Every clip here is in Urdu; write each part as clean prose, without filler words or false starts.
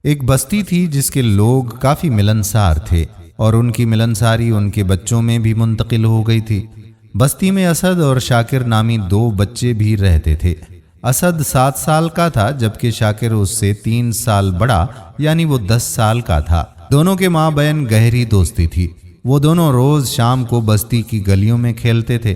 ایک بستی تھی جس کے لوگ کافی ملنسار تھے اور ان کی ملنساری ان کے بچوں میں بھی منتقل ہو گئی تھی۔ بستی میں اسد اور شاکر نامی 2 بچے بھی رہتے تھے۔ اسد 7 سال کا تھا جبکہ شاکر اس سے 3 سال بڑا یعنی وہ 10 سال کا تھا۔ دونوں کے ماں بہن گہری دوستی تھی۔ وہ دونوں روز شام کو بستی کی گلیوں میں کھیلتے تھے۔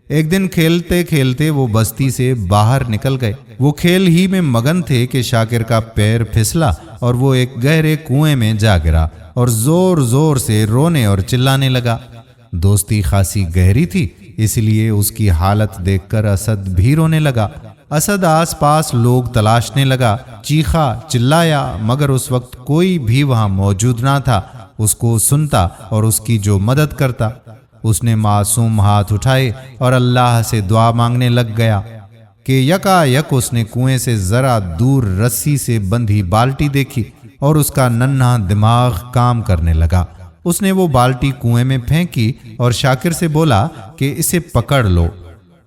ایک دن کھیلتے کھیلتے وہ بستی سے باہر نکل گئے۔ وہ کھیل ہی میں مگن تھے کہ شاکر کا پیر پھسلا اور وہ ایک گہرے کنویں میں جا گرا اور زور زور سے رونے اور چلانے لگا۔ دوستی خاصی گہری تھی اس لیے اس کی حالت دیکھ کر اسد بھی رونے لگا۔ اسد آس پاس لوگ تلاشنے لگا، چیخا چلایا، مگر اس وقت کوئی بھی وہاں موجود نہ تھا اس کو سنتا اور اس کی جو مدد کرتا۔ اس نے معصوم ہاتھ اٹھائے اور اللہ سے دعا مانگنے لگ گیا کہ یکا یک اس نے کنویں سے ذرا دور رسی سے بندھی بالٹی دیکھی اور اس کا ننھا دماغ کام کرنے لگا۔ اس نے وہ بالٹی کنویں میں پھینکی اور شاکر سے بولا کہ اسے پکڑ لو۔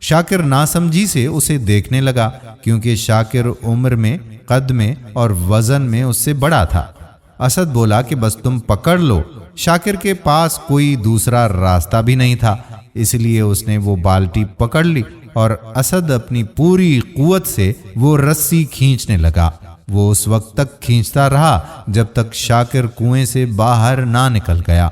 شاکر ناسمجھی سے اسے دیکھنے لگا کیونکہ شاکر عمر میں، قد میں اور وزن میں اس سے بڑا تھا۔ اسد بولا کہ بس تم پکڑ لو۔ شاکر کے پاس کوئی دوسرا راستہ بھی نہیں تھا اس لیے اس نے وہ بالٹی پکڑ لی اور اسد اپنی پوری قوت سے وہ رسی کھینچنے لگا۔ وہ اس وقت تک کھینچتا رہا جب تک شاکر کنویں سے باہر نہ نکل گیا۔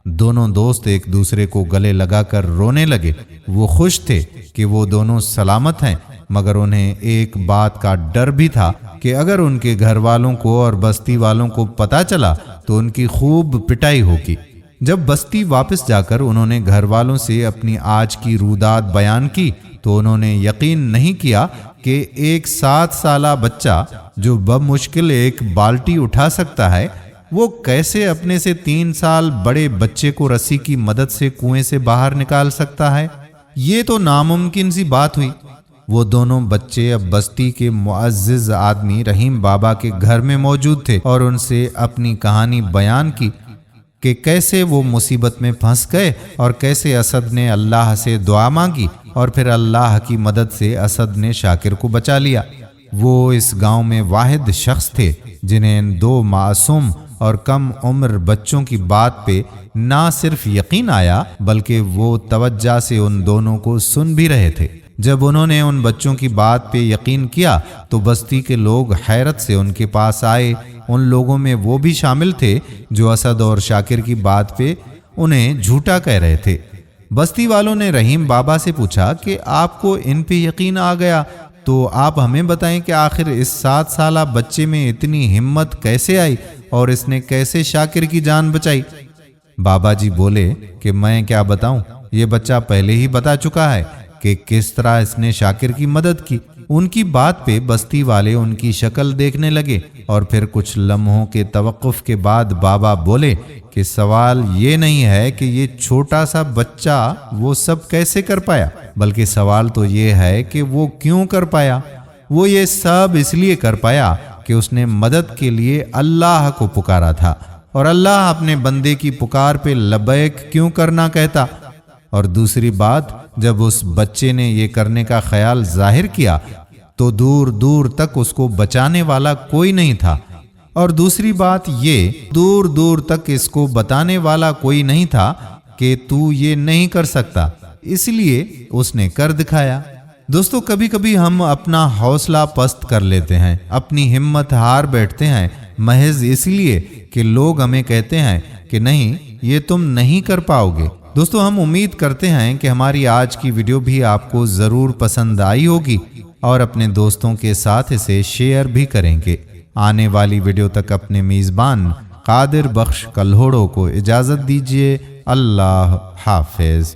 دونوں دوست ایک دوسرے کو گلے لگا کر رونے لگے۔ وہ خوش تھے کہ وہ دونوں سلامت ہیں، مگر انہیں ایک بات کا ڈر بھی تھا کہ اگر ان کے گھر والوں کو اور بستی والوں کو پتہ چلا تو ان کی خوب پٹائی ہوگی۔ جب بستی واپس جا کر انہوں نے گھر والوں سے اپنی آج کی رودات بیان کی تو انہوں نے یقین نہیں کیا کہ ایک 7 سالہ بچہ جو بمشکل ایک بالٹی اٹھا سکتا ہے وہ کیسے اپنے سے 3 سال بڑے بچے کو رسی کی مدد سے کنویں سے باہر نکال سکتا ہے۔ یہ تو ناممکن سی بات ہوئی۔ وہ دونوں بچے اب بستی کے معزز آدمی رحیم بابا کے گھر میں موجود تھے اور ان سے اپنی کہانی بیان کی کہ کیسے وہ مصیبت میں پھنس گئے اور کیسے اسد نے اللہ سے دعا مانگی اور پھر اللہ کی مدد سے اسد نے شاکر کو بچا لیا۔ وہ اس گاؤں میں واحد شخص تھے جنہیں ان 2 معصوم اور کم عمر بچوں کی بات پہ نہ صرف یقین آیا بلکہ وہ توجہ سے ان دونوں کو سن بھی رہے تھے۔ جب انہوں نے ان بچوں کی بات پہ یقین کیا تو بستی کے لوگ حیرت سے ان کے پاس آئے۔ ان لوگوں میں وہ بھی شامل تھے جو اسد اور شاکر کی بات پہ انہیں جھوٹا کہہ رہے تھے۔ بستی والوں نے رحیم بابا سے پوچھا کہ آپ کو ان پہ یقین آ گیا تو آپ ہمیں بتائیں کہ آخر اس 7 سالہ بچے میں اتنی ہمت کیسے آئی اور اس نے کیسے شاکر کی جان بچائی؟ بابا جی بولے کہ میں کیا بتاؤں، یہ بچہ پہلے ہی بتا چکا ہے کہ کس طرح اس نے شاکر کی مدد کی۔ ان کی بات پہ بستی والے ان کی شکل دیکھنے لگے اور پھر کچھ لمحوں کے توقف کے بعد بابا بولے کہ سوال یہ نہیں ہے کہ یہ چھوٹا سا بچہ وہ سب کیسے کر پایا، بلکہ سوال تو یہ ہے کہ وہ کیوں کر پایا۔ وہ یہ سب اس لیے کر پایا کہ اس نے مدد کے لیے اللہ کو پکارا تھا، اور اللہ اپنے بندے کی پکار پہ لبیک کیوں کرنا کہتا۔ اور دوسری بات، جب اس بچے نے یہ کرنے کا خیال ظاہر کیا تو دور دور تک اس کو بچانے والا کوئی نہیں تھا، اور دوسری بات یہ دور دور تک اس کو بتانے والا کوئی نہیں تھا کہ تو یہ نہیں کر سکتا، اس لیے اس نے کر دکھایا۔ دوستو، کبھی کبھی ہم اپنا حوصلہ پست کر لیتے ہیں، اپنی ہمت ہار بیٹھتے ہیں محض اس لیے کہ لوگ ہمیں کہتے ہیں کہ نہیں، یہ تم نہیں کر پاؤ گے۔ دوستو، ہم امید کرتے ہیں کہ ہماری آج کی ویڈیو بھی آپ کو ضرور پسند آئی ہوگی اور اپنے دوستوں کے ساتھ اسے شیئر بھی کریں گے۔ آنے والی ویڈیو تک اپنے میزبان قادر بخش کلہوڑو کو اجازت دیجیے۔ اللہ حافظ۔